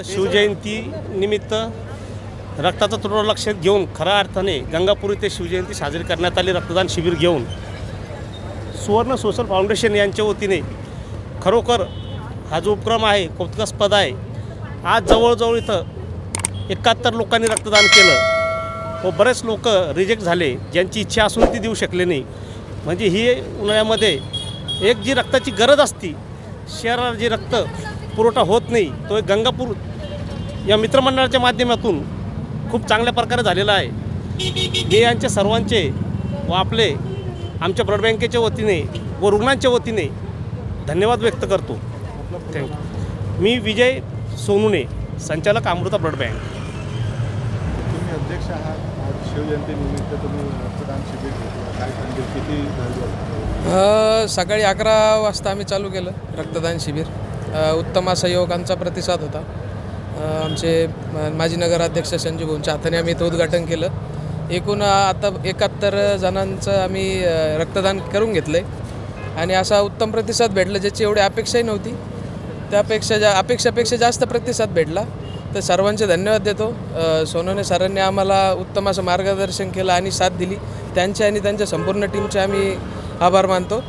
शिवजयंती निमित्त रक्ताचा तुटवडा लक्षात घेऊन खऱ्या अर्थाने गंगापूर येथे शिवजयंती साजरी करण्यात आली। रक्तदान शिबिर घेऊन सुवर्ण सोशल फाउंडेशन यांच्या वतीने खरोखर हा जो उपक्रम आहे कौतुकास्पद आहे। आज जवळजवळ इथं 71 लोकांनी रक्तदान केलं व बरेच लोक रिजेक्ट झाले, ज्यांची इच्छा असून ती देऊ शकले नाही। म्हणजे ही उन्हाळ्यामध्ये एक जी रक्ताची गरज असती, शहराला जी रक्त पुरवठा होत नाही, तो एक गंगापूर या मित्रमंडळाच्या माध्यमातून खूप चांगल्या प्रकारे झालेला आहे। मी यांच्या सर्वांचे व आमच्या ब्लड बँकेच्या वतीने व रुग्णांच्या वतीने धन्यवाद व्यक्त करतो। थँक्यू। मी विजय सोनुने, संचालक अमृता ब्लड बँक। तुम्ही अध्यक्ष आहात, आज शिवजयंती निमित्त तुम्ही रक्तदान शिबिर घेतलं, काय सांगेल, किती झालं? सकाळी 11 वाजता आम्ही चालू केलं रक्तदान शिबिर। उत्तम असा युवकांचा प्रतिसाद होता। आमचे माजी नगराध्यक्ष संजीव भाऊंच्या हाताने आम्ही इथं उद्घाटन केलं। एकूण आता 71 जणांचं आम्ही रक्तदान करून घेतलं आहे आणि असा उत्तम प्रतिसाद भेटला, ज्याची एवढी अपेक्षाही नव्हती। त्यापेक्षा अपेक्षापेक्षा जास्त प्रतिसाद भेटला, तर सर्वांचे धन्यवाद देतो। सोनवणे सरांनी आम्हाला उत्तम असं मार्गदर्शन केलं आणि साथ दिली, त्यांचे आणि त्यांच्या संपूर्ण टीमचे आम्ही आभार मानतो।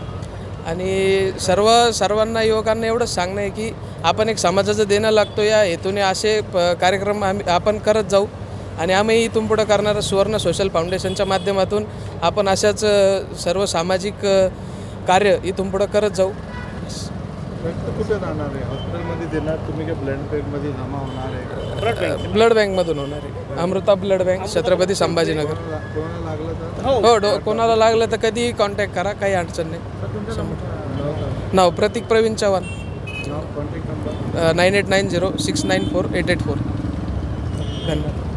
आणि सर्वांना युवकांना एवढंच सांगणं आहे की आपण एक समाजाचं देणं लागतो, या हेतूने असे कार्यक्रम आपण करत जाऊ आणि आम्ही इथून पुढं करणारं सुवर्ण सोशल फाउंडेशनच्या माध्यमातून आपण अशाच सर्व सामाजिक कार्य इथून पुढं करत जाऊ। रक्त कुठे राहणार आहे? हॉस्पिटलमध्ये देणार तुम्ही, की ब्लड बँकमध्ये जमा होणार आहे? ब्लड बँकमधून होणार आहे। Amruta blood bank, Chhatrapati Sambhajinagar. कोणाला लागलं तर हो, कोणाला लागलं तर कधीही कॉन्टॅक्ट करा, काही अडचण नाही। नाव प्रतीक प्रवीण चव्हाण, कॉन्टॅक्ट नंबर 9890694884। धन्यवाद।